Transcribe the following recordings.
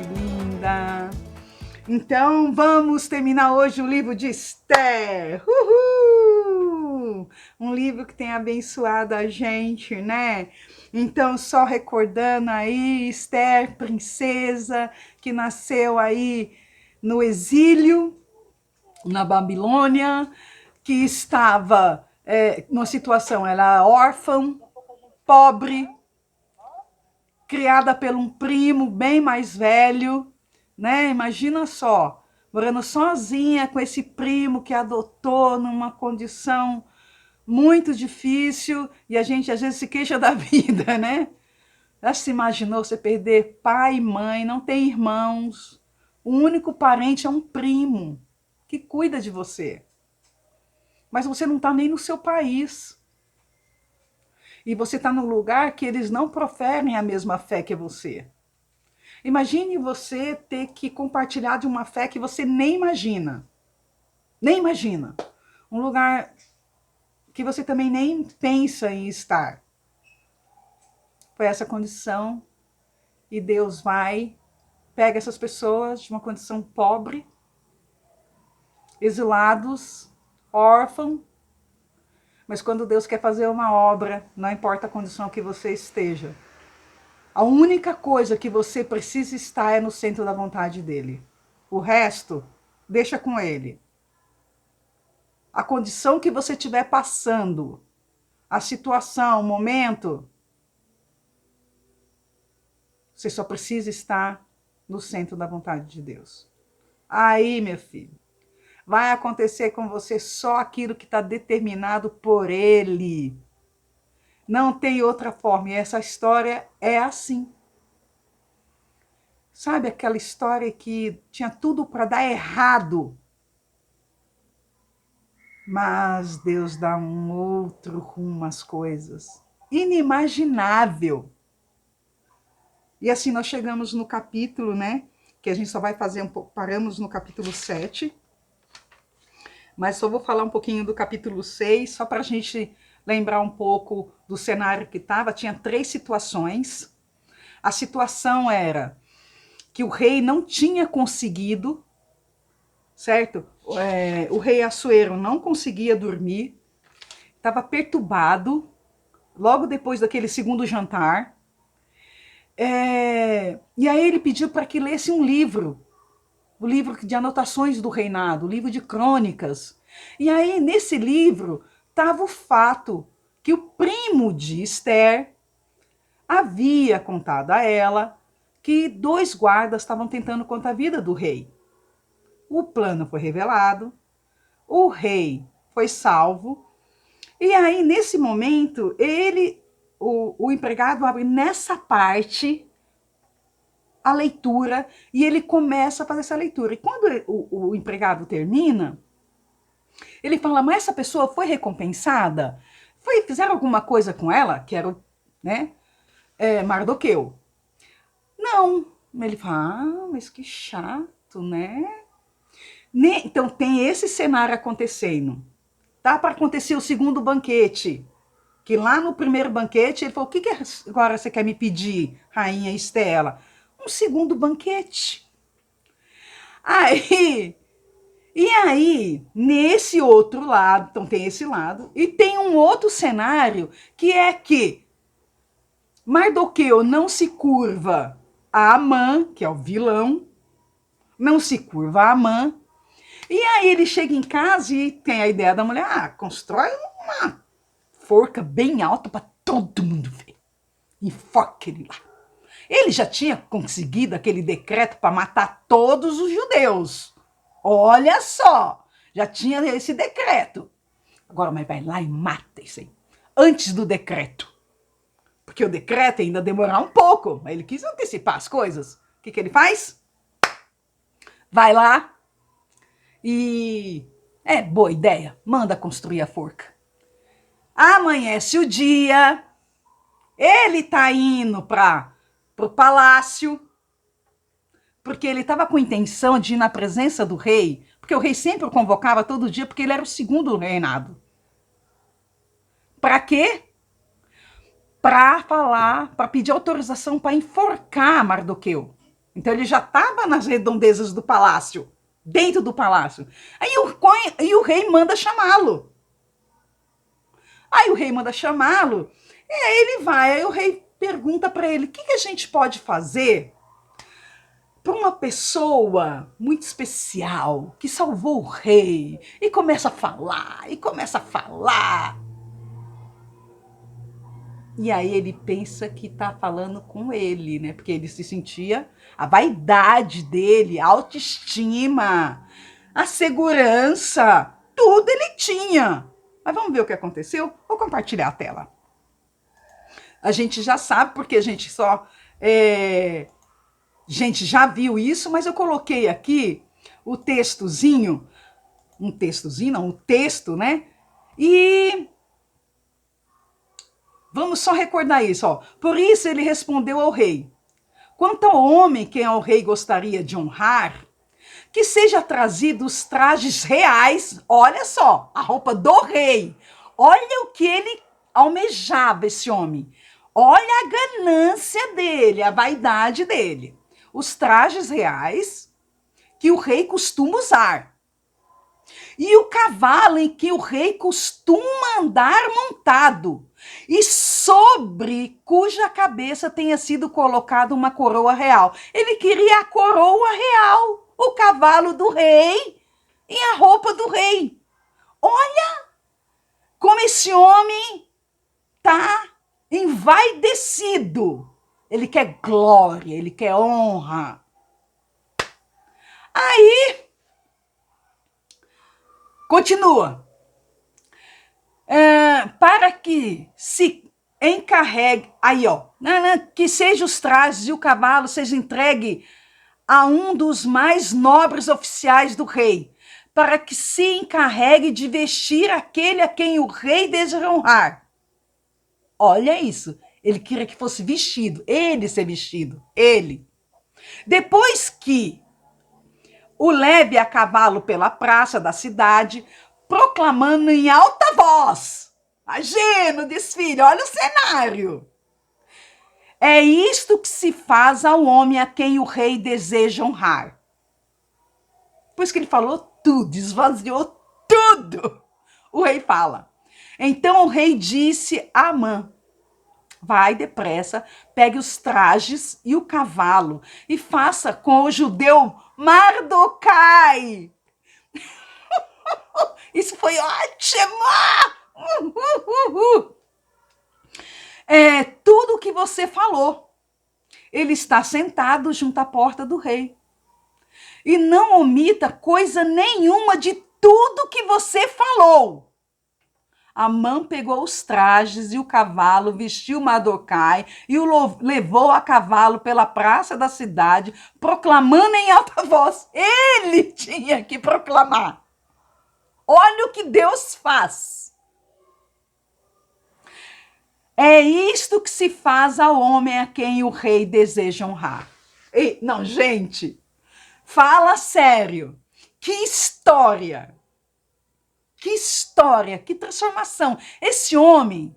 linda! Então, vamos terminar hoje o livro de Esther. Uhul! Um livro que tem abençoado a gente, né? Então, só recordando aí, Esther, princesa, que nasceu aí no exílio, na Babilônia, que estava numa situação, ela era órfã, pobre, criada por um primo bem mais velho, né? Imagina só, morando sozinha com esse primo que adotou numa condição muito difícil, e a gente às vezes se queixa da vida, né? Já se imaginou você perder pai e mãe, não tem irmãos, o único parente é um primo que cuida de você, mas você não está nem no seu país. E você está num lugar que eles não proferem a mesma fé que você. Imagine você ter que compartilhar de uma fé que você nem imagina. Nem imagina. Um lugar que você também nem pensa em estar. Foi essa condição. E Deus vai, pega essas pessoas de uma condição pobre, exilados, órfãos. Mas quando Deus quer fazer uma obra, não importa a condição que você esteja, a única coisa que você precisa estar é no centro da vontade dele. O resto, deixa com ele. A condição que você estiver passando, a situação, o momento, você só precisa estar no centro da vontade de Deus. Aí, meu filho, vai acontecer com você só aquilo que está determinado por ele. Não tem outra forma. E essa história é assim. Sabe aquela história que tinha tudo para dar errado, mas Deus dá um outro rumo às coisas. Inimaginável. E assim nós chegamos no capítulo, né? Que a gente só vai fazer um pouco. Paramos no capítulo 7. Mas só vou falar um pouquinho do capítulo 6, só para a gente lembrar um pouco do cenário que estava. Tinha 3 situações. A situação era que o rei não tinha conseguido, certo? O rei Assuero não conseguia dormir, estava perturbado, logo depois daquele segundo jantar. E aí ele pediu para que lesse um livro, o livro de anotações do reinado, o livro de crônicas. E aí, nesse livro, estava o fato que o primo de Esther havia contado a ela que 2 guardas estavam tentando contra a vida do rei. O plano foi revelado, o rei foi salvo, e aí, nesse momento, o empregado abre nessa parte a leitura e ele começa a fazer essa leitura. E quando o empregado termina, ele fala, mas essa pessoa foi recompensada? Fizeram alguma coisa com ela? Que era o, né, Mardoqueu. Não. Ele fala, mas que chato, né? Então tem esse cenário acontecendo. Tá para acontecer o segundo banquete. Que lá no primeiro banquete ele falou, o que agora você quer me pedir, rainha Estela? Um segundo banquete. E aí, nesse outro lado, então tem esse lado, e tem um outro cenário, que é que Mardoqueu não se curva a Amã, que é o vilão, não se curva a Amã, e aí ele chega em casa e tem a ideia da mulher, constrói uma forca bem alta para todo mundo ver, enfoca ele lá. Ele já tinha conseguido aquele decreto para matar todos os judeus. Olha só, já tinha esse decreto. Agora, mas vai lá e mata isso aí. Antes do decreto. Porque o decreto ainda demorar um pouco. Mas ele quis antecipar as coisas. O que ele faz? Vai lá e... boa ideia. Manda construir a forca. Amanhece o dia. Ele tá indo pro palácio. Porque ele estava com intenção de ir na presença do rei, porque o rei sempre o convocava todo dia, porque ele era o segundo reinado. Para quê? Para falar, para pedir autorização para enforcar Mardoqueu. Então ele já estava nas redondezas do palácio, dentro do palácio. Aí o rei manda chamá-lo. Aí o rei manda chamá-lo, e aí ele vai. Aí o rei pergunta para ele: o que a gente pode fazer para uma pessoa muito especial que salvou o rei? E começa a falar, e começa a falar. E aí ele pensa que está falando com ele, né? Porque ele se sentia, a vaidade dele, a autoestima, a segurança, tudo ele tinha. Mas vamos ver o que aconteceu? Vou compartilhar a tela. A gente já sabe, porque a gente gente já viu isso, mas eu coloquei aqui o textozinho, não, o texto, né? E vamos só recordar isso, ó. Por isso ele respondeu ao rei: quanto ao homem quem ao rei gostaria de honrar, que seja trazido os trajes reais, olha só, a roupa do rei. Olha o que ele almejava, esse homem. Olha a ganância dele, a vaidade dele. Os trajes reais que o rei costuma usar. E o cavalo em que o rei costuma andar montado, e sobre cuja cabeça tenha sido colocada uma coroa real. Ele queria a coroa real, o cavalo do rei e a roupa do rei. Olha como esse homem tá envaidecido. Ele quer glória, ele quer honra. Aí, continua. Para que se encarregue, aí ó, que seja os trajes e o cavalo seja entregue a um dos mais nobres oficiais do rei, para que se encarregue de vestir aquele a quem o rei deseja honrar. Olha isso, ele queria que fosse vestido, ele ser vestido, ele. Depois que o leve a cavalo pela praça da cidade, proclamando em alta voz. Imagina o desfile, olha o cenário. É isto que se faz ao homem a quem o rei deseja honrar. Pois que ele falou tudo, esvaziou tudo. O rei fala. Então o rei disse a Amã: vai depressa, pegue os trajes e o cavalo e faça com o judeu Mardokai. Isso foi ótimo! Tudo o que você falou. Ele está sentado junto à porta do rei. E não omita coisa nenhuma de tudo que você falou. Amã pegou os trajes e o cavalo, vestiu Mardokai e o levou a cavalo pela praça da cidade, proclamando em alta voz. Ele tinha que proclamar. Olha o que Deus faz. É isto que se faz ao homem a quem o rei deseja honrar. Não, gente, fala sério. Que história. Que história, que transformação. Esse homem,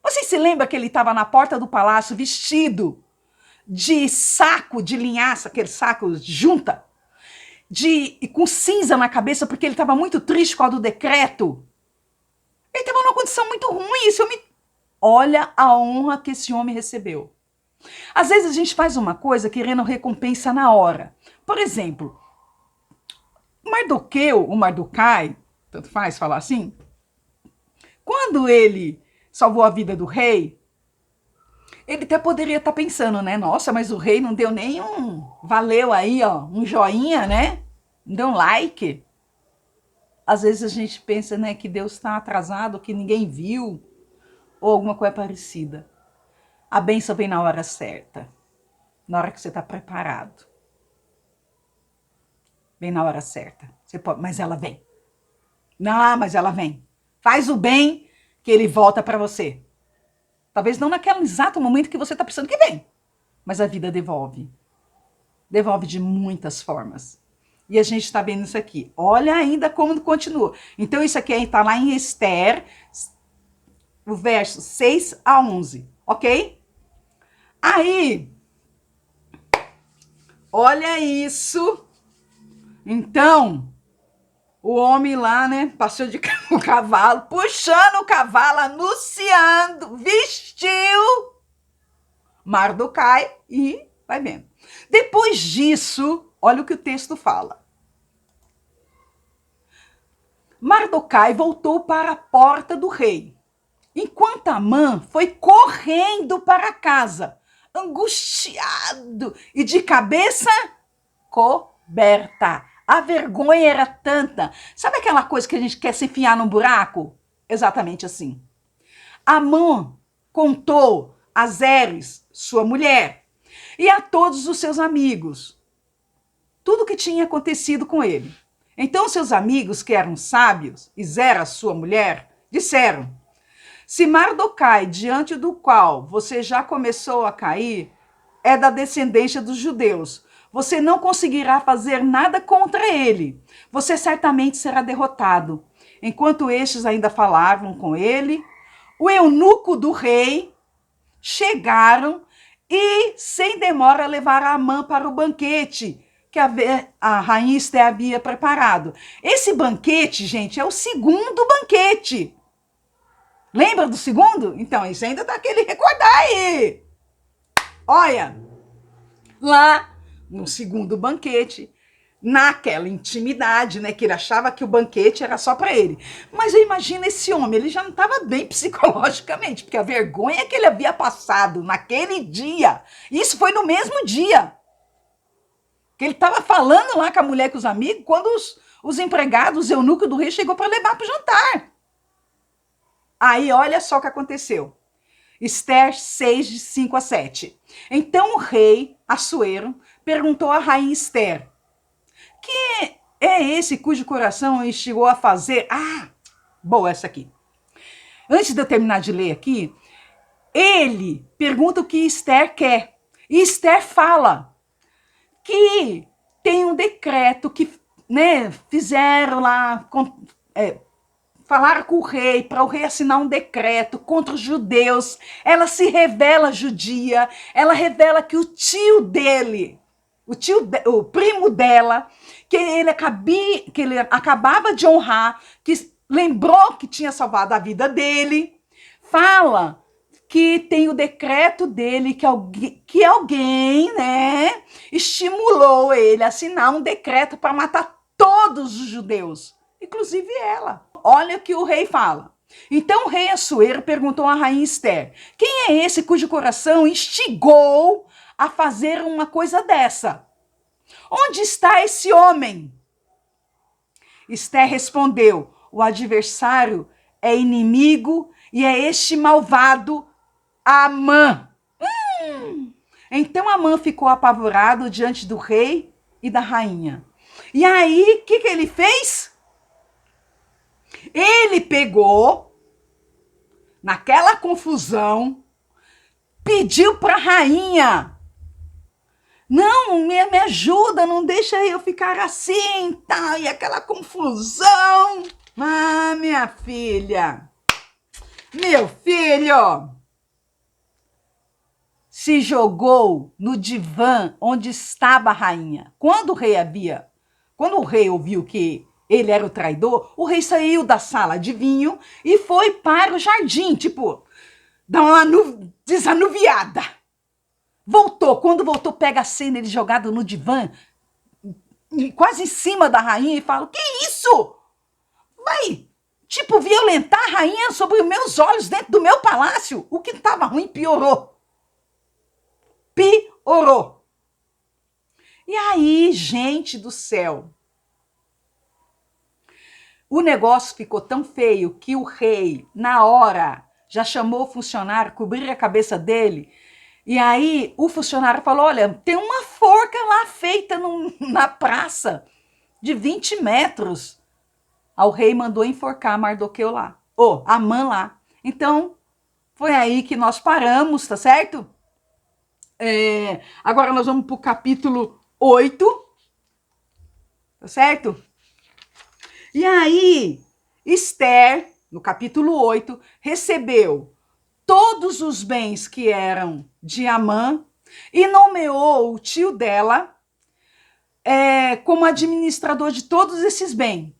vocês se lembram que ele estava na porta do palácio vestido de saco de linhaça, aquele saco junta, com cinza na cabeça, porque ele estava muito triste com o decreto. Ele estava numa condição muito ruim. Olha a honra que esse homem recebeu. Às vezes a gente faz uma coisa querendo recompensa na hora. Por exemplo, o Mardokai, tanto faz falar assim, quando ele salvou a vida do rei, ele até poderia estar pensando, né? Nossa, mas o rei não deu nem valeu aí, ó, um joinha, né? Não deu um like. Às vezes a gente pensa, né, que Deus está atrasado, que ninguém viu, ou alguma coisa parecida. A bênção vem na hora certa, na hora que você está preparado. Vem na hora certa. Você pode, mas ela vem. Não, mas ela vem. Faz o bem que ele volta para você. Talvez não naquele exato momento que você está precisando que vem, mas a vida devolve. Devolve de muitas formas. E a gente está vendo isso aqui. Olha ainda como continua. Então isso aqui está lá em Esther, o verso 6 a 11, ok? Aí, Olha isso. Então, o homem lá, né, passou de o cavalo, puxando o cavalo, anunciando, vestiu Mardokai e vai vendo. Depois disso, olha o que o texto fala. Mardokai voltou para a porta do rei, enquanto Amã foi correndo para casa, angustiado e de cabeça coberta. A vergonha era tanta. Sabe aquela coisa que a gente quer se enfiar num buraco? Exatamente assim. Amã contou a Zeres, sua mulher, e a todos os seus amigos tudo o que tinha acontecido com ele. Então seus amigos, que eram sábios, e Zera, sua mulher, disseram: se Mardokai, diante do qual você já começou a cair, é da descendência dos judeus, você não conseguirá fazer nada contra ele. Você certamente será derrotado. Enquanto estes ainda falavam com ele, o eunuco do rei chegaram e, sem demora, levaram Amã para o banquete que a rainha Esther havia preparado. Esse banquete, gente, é o segundo banquete. Lembra do segundo? Então, isso ainda tá aquele recordar aí. Olha, lá no segundo banquete, naquela intimidade, né, que ele achava que o banquete era só para ele. Mas eu imagino esse homem, ele já não estava bem psicologicamente, porque a vergonha que ele havia passado naquele dia, isso foi no mesmo dia, que ele estava falando lá com a mulher, com os amigos, quando os empregados, os eunucos do rei chegou para levar para o jantar. Aí olha só o que aconteceu. Esther 6, de 5 a 7. Então o rei, Assuero, perguntou à rainha Esther: que é esse cujo coração instigou a fazer? Ah, boa essa aqui. Antes de eu terminar de ler aqui, ele pergunta o que Esther quer. E Esther fala que tem um decreto que, né, fizeram lá, falaram com o rei, para o rei assinar um decreto contra os judeus. Ela se revela judia, ela revela que o tio dele, o primo dela, que ele acabava de honrar, que lembrou que tinha salvado a vida dele, fala que tem o decreto dele, que alguém, né, estimulou ele a assinar um decreto para matar todos os judeus, inclusive ela. Olha o que o rei fala. Então o rei Assuero perguntou à rainha Esther: quem é esse cujo coração instigou a fazer uma coisa dessa? Onde está esse homem? Esther respondeu: o adversário é inimigo e é este malvado Amã. Então Amã ficou apavorado diante do rei e da rainha. E aí, o que ele fez? Ele pegou, naquela confusão, pediu para a rainha: não, me ajuda, não deixa eu ficar assim, tá? E aquela confusão. Ah, minha filha, meu filho, se jogou no divã onde estava a rainha. Quando o rei ouviu que ele era o traidor, o rei saiu da sala de vinho e foi para o jardim, tipo, dar uma desanuviada. Voltou, quando voltou, pega a cena, ele jogado no divã, quase em cima da rainha, e fala: que isso? Vai, tipo, violentar a rainha sobre os meus olhos dentro do meu palácio? O que estava ruim piorou. Piorou. E aí, gente do céu, o negócio ficou tão feio que o rei, na hora, já chamou o funcionário, cobriu a cabeça dele. E aí o funcionário falou: olha, tem uma forca lá feita na praça de 20 metros. Aí o rei mandou enforcar Mardoqueu lá. Amã lá. Então, foi aí que nós paramos, tá certo? Agora nós vamos para o capítulo 8. Tá certo? E aí, Esther, no capítulo 8, recebeu todos os bens que eram de Amã e nomeou o tio dela, como administrador de todos esses bens.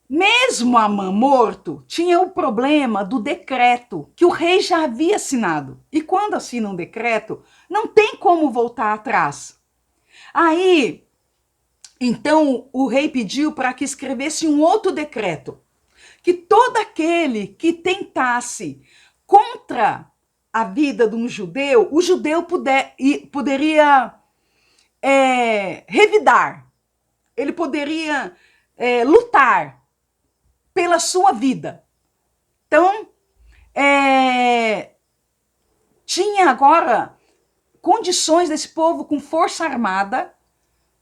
Mesmo Amã morto, tinha o problema do decreto que o rei já havia assinado. E quando assina um decreto, não tem como voltar atrás. Aí, então, o rei pediu para que escrevesse um outro decreto, que todo aquele que tentasse contra a vida de um judeu, o judeu poderia revidar, ele poderia lutar pela sua vida. Então, tinha agora condições desse povo com força armada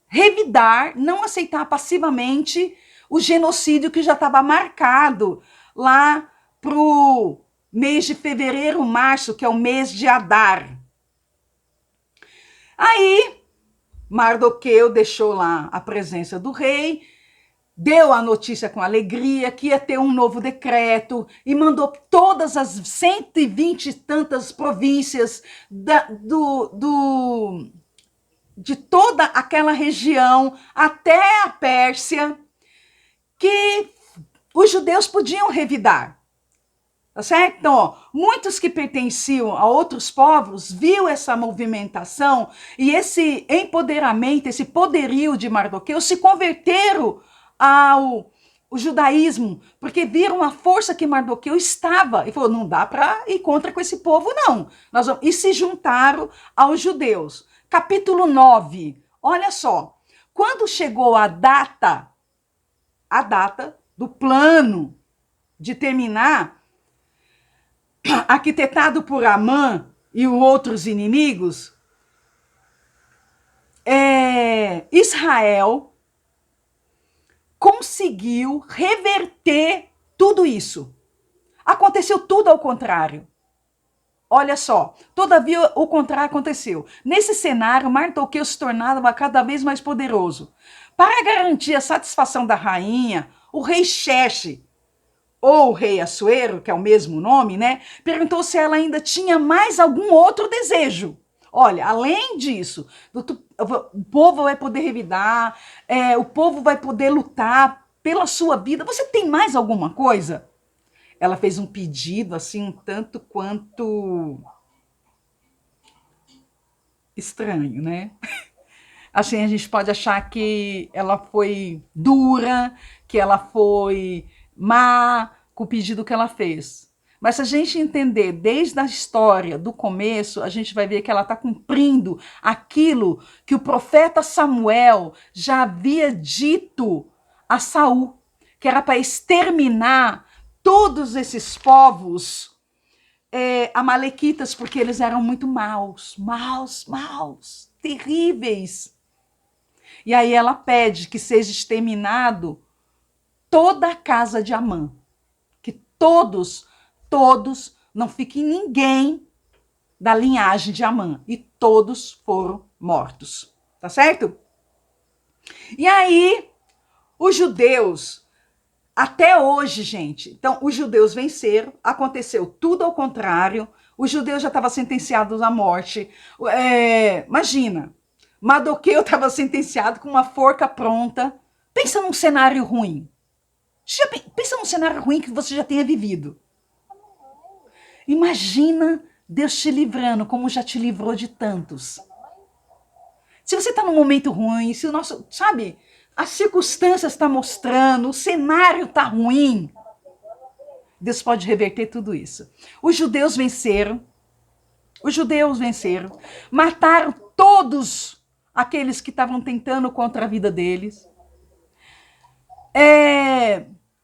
revidar, não aceitar passivamente o genocídio que já estava marcado lá para o mês de fevereiro, março, que é o mês de Adar. Aí, Mardoqueu deixou lá a presença do rei, deu a notícia com alegria que ia ter um novo decreto e mandou todas as 120 e tantas províncias de toda aquela região até a Pérsia, que os judeus podiam revidar. Tá certo? Então, ó, muitos que pertenciam a outros povos viu essa movimentação e esse empoderamento, esse poderio de Mardoqueu, se converteram ao judaísmo, porque viram a força que Mardoqueu estava e falou, não dá para ir contra com esse povo, não. E se juntaram aos judeus. Capítulo 9, olha só, quando chegou a data do plano de terminar, arquitetado por Amã e outros inimigos, Israel conseguiu reverter tudo isso. Aconteceu tudo ao contrário. Olha só, todavia o contrário aconteceu. Nesse cenário, Mardoqueu se tornava cada vez mais poderoso. Para garantir a satisfação da rainha, o rei Xerxes, ou o rei Assuero, que é o mesmo nome, né, perguntou se ela ainda tinha mais algum outro desejo. Olha, além disso, o povo vai poder revidar, o povo vai poder lutar pela sua vida. Você tem mais alguma coisa? Ela fez um pedido, assim, um tanto quanto estranho, né? Assim, a gente pode achar que ela foi dura, que ela foi má com o pedido que ela fez. Mas se a gente entender desde a história, do começo, a gente vai ver que ela está cumprindo aquilo que o profeta Samuel já havia dito a Saul, que era para exterminar todos esses povos amalequitas, porque eles eram muito maus, terríveis. E aí ela pede que seja exterminado toda a casa de Amã, que todos, não fique ninguém da linhagem de Amã, e todos foram mortos, tá certo? E aí, os judeus, até hoje, gente, então os judeus venceram, aconteceu tudo ao contrário, os judeus já estavam sentenciados à morte, imagina, Mardoqueu estava sentenciado com uma forca pronta, pensa num cenário ruim, pensa num cenário ruim que você já tenha vivido. Imagina Deus te livrando, como já te livrou de tantos. Se você está num momento ruim, se o nosso, sabe, as circunstâncias estão mostrando, o cenário está ruim, Deus pode reverter tudo isso. Os judeus venceram, mataram todos aqueles que estavam tentando contra a vida deles.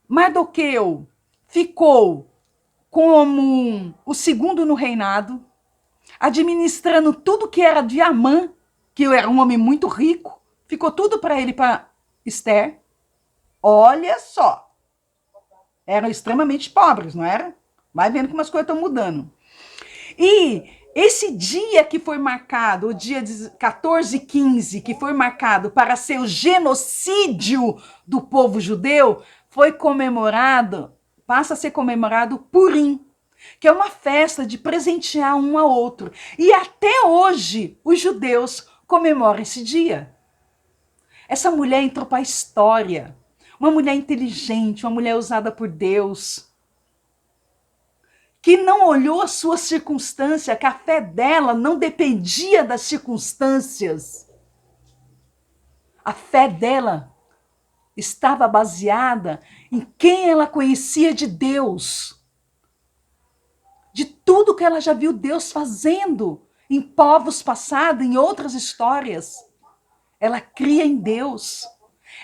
Mardoqueu ficou como o segundo no reinado, administrando tudo que era de Amã, que era um homem muito rico, ficou tudo para ele, para Esther. Olha só, eram extremamente pobres, não era? Vai vendo como as coisas estão mudando. E esse dia que foi marcado, o dia 14/15, que foi marcado para ser o genocídio do povo judeu, foi comemorado, passa a ser comemorado Purim, que é uma festa de presentear um ao outro. E até hoje, os judeus comemora esse dia. Essa mulher entrou para a história. Uma mulher inteligente, uma mulher usada por Deus, que não olhou a sua circunstância, que a fé dela não dependia das circunstâncias. A fé dela estava baseada em quem ela conhecia de Deus, de tudo que ela já viu Deus fazendo em povos passados, em outras histórias. Ela cria em Deus.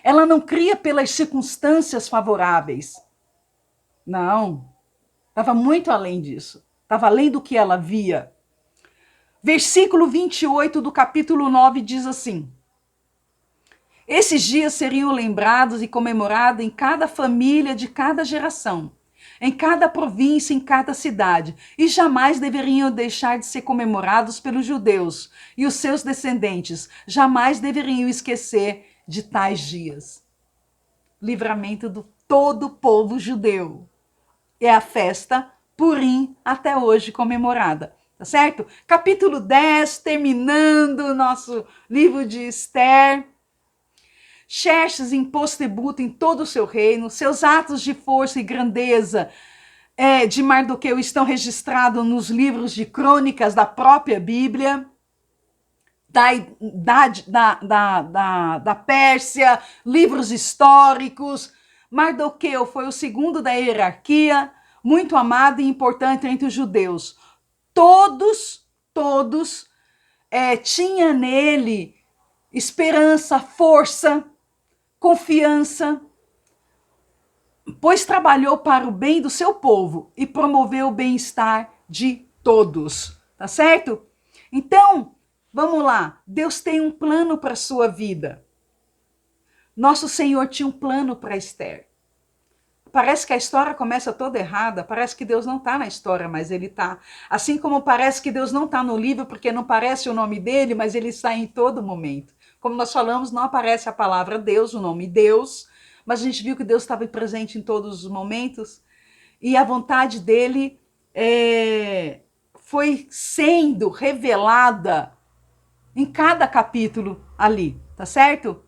Ela não cria pelas circunstâncias favoráveis. Não. Estava muito além disso. Estava além do que ela via. Versículo 28 do capítulo 9 diz assim: esses dias seriam lembrados e comemorados em cada família de cada geração, em cada província, em cada cidade, e jamais deveriam deixar de ser comemorados pelos judeus e os seus descendentes, jamais deveriam esquecer de tais dias. Livramento do todo o povo judeu. É a festa Purim até hoje comemorada. Tá certo? Capítulo 10, terminando o nosso livro de Esther. Xerxes impôs tributo em todo o seu reino, seus atos de força e grandeza de Mardoqueu estão registrados nos livros de crônicas da própria Bíblia, da Pérsia, livros históricos. Mardoqueu foi o segundo da hierarquia, muito amado e importante entre os judeus. Todos tinham nele esperança, força, confiança, pois trabalhou para o bem do seu povo e promoveu o bem-estar de todos, tá certo? Então, vamos lá, Deus tem um plano para a sua vida. Nosso Senhor tinha um plano para Esther. Parece que a história começa toda errada, parece que Deus não está na história, mas ele está. Assim como parece que Deus não está no livro porque não aparece o nome dele, mas ele está em todo momento. Como nós falamos, não aparece a palavra Deus, o nome Deus, mas a gente viu que Deus estava presente em todos os momentos e a vontade dele foi sendo revelada em cada capítulo ali, tá certo?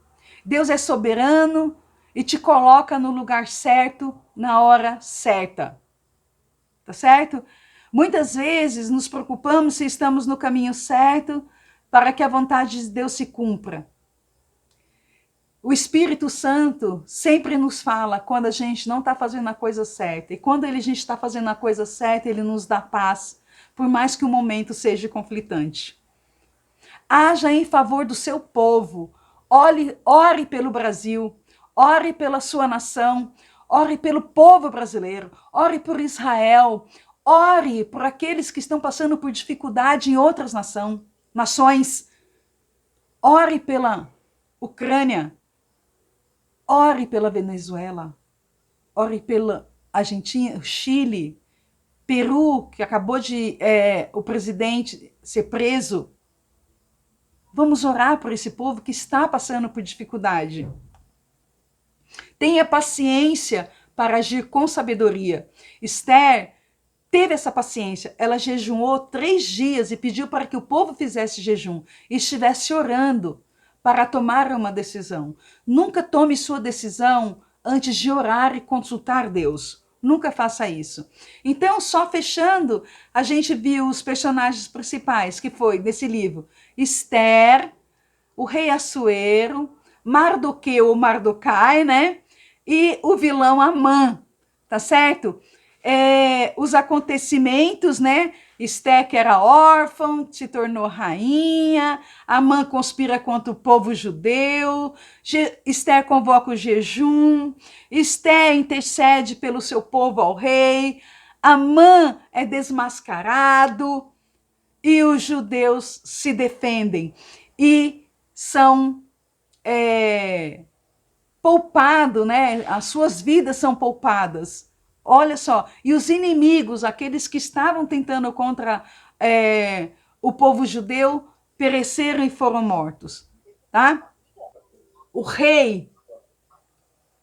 Deus é soberano e te coloca no lugar certo, na hora certa, tá certo? Muitas vezes nos preocupamos se estamos no caminho certo, para que a vontade de Deus se cumpra. O Espírito Santo sempre nos fala quando a gente não está fazendo a coisa certa. E quando a gente está fazendo a coisa certa, ele nos dá paz, por mais que o momento seja conflitante. Haja em favor do seu povo. Ore pelo Brasil, ore pela sua nação, ore pelo povo brasileiro, ore por Israel, ore por aqueles que estão passando por dificuldade em outras nações. Ore pela Ucrânia, ore pela Venezuela, ore pela Argentina, Chile, Peru, que acabou de o presidente ser preso. Vamos orar por esse povo que está passando por dificuldade. Tenha paciência para agir com sabedoria. Esther teve essa paciência. Ela jejuou 3 dias e pediu para que o povo fizesse jejum e estivesse orando para tomar uma decisão. Nunca tome sua decisão antes de orar e consultar Deus. Nunca faça isso. Então, só fechando, a gente viu os personagens principais, que foi nesse livro: Esther, o rei Assuero, Mardoqueu ou Mardocai, né? E o vilão Amã, tá certo? Os acontecimentos, né? Esther, que era órfã, se tornou rainha. Amã conspira contra o povo judeu. Esther convoca o jejum. Esther intercede pelo seu povo ao rei. Amã é desmascarado. E os judeus se defendem. E são poupados, né? As suas vidas são poupadas. Olha só, e os inimigos, aqueles que estavam tentando contra o povo judeu, pereceram e foram mortos, tá? O rei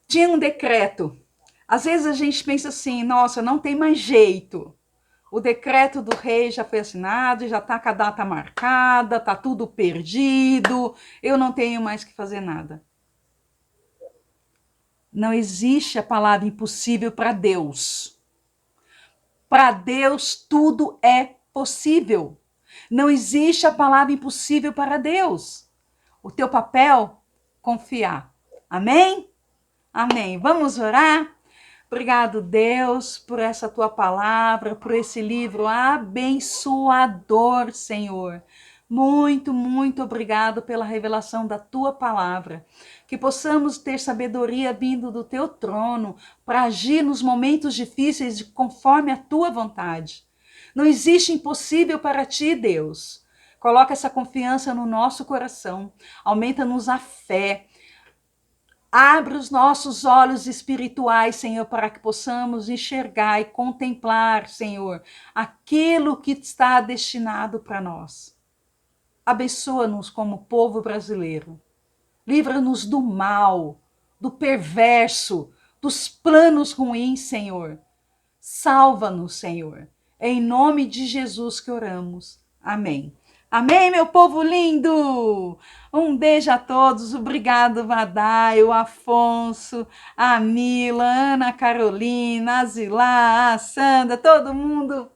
tinha um decreto. Às vezes a gente pensa assim, nossa, não tem mais jeito. O decreto do rei já foi assinado, já está com a data marcada, está tudo perdido, eu não tenho mais que fazer nada. Não existe a palavra impossível para Deus. Para Deus tudo é possível. Não existe a palavra impossível para Deus. O teu papel, confiar. Amém? Amém. Vamos orar? Obrigado, Deus, por essa tua palavra, por esse livro abençoador, Senhor. Muito, muito obrigado pela revelação da tua palavra. Que possamos ter sabedoria vindo do teu trono para agir nos momentos difíceis conforme a tua vontade. Não existe impossível para ti, Deus. Coloca essa confiança no nosso coração. Aumenta-nos a fé. Abre os nossos olhos espirituais, Senhor, para que possamos enxergar e contemplar, Senhor, aquilo que está destinado para nós. Abençoa-nos como povo brasileiro. Livra-nos do mal, do perverso, dos planos ruins, Senhor. Salva-nos, Senhor. É em nome de Jesus que oramos. Amém. Amém, meu povo lindo! Um beijo a todos. Obrigado, Vadai, o Afonso, a Mila, a Ana Carolina, a Zilá, a Sandra, todo mundo.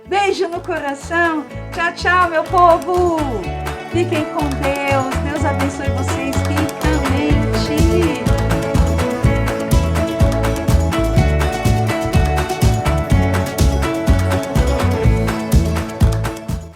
Beijo no coração. Tchau, tchau, meu povo. Fiquem com Deus. Deus abençoe vocês.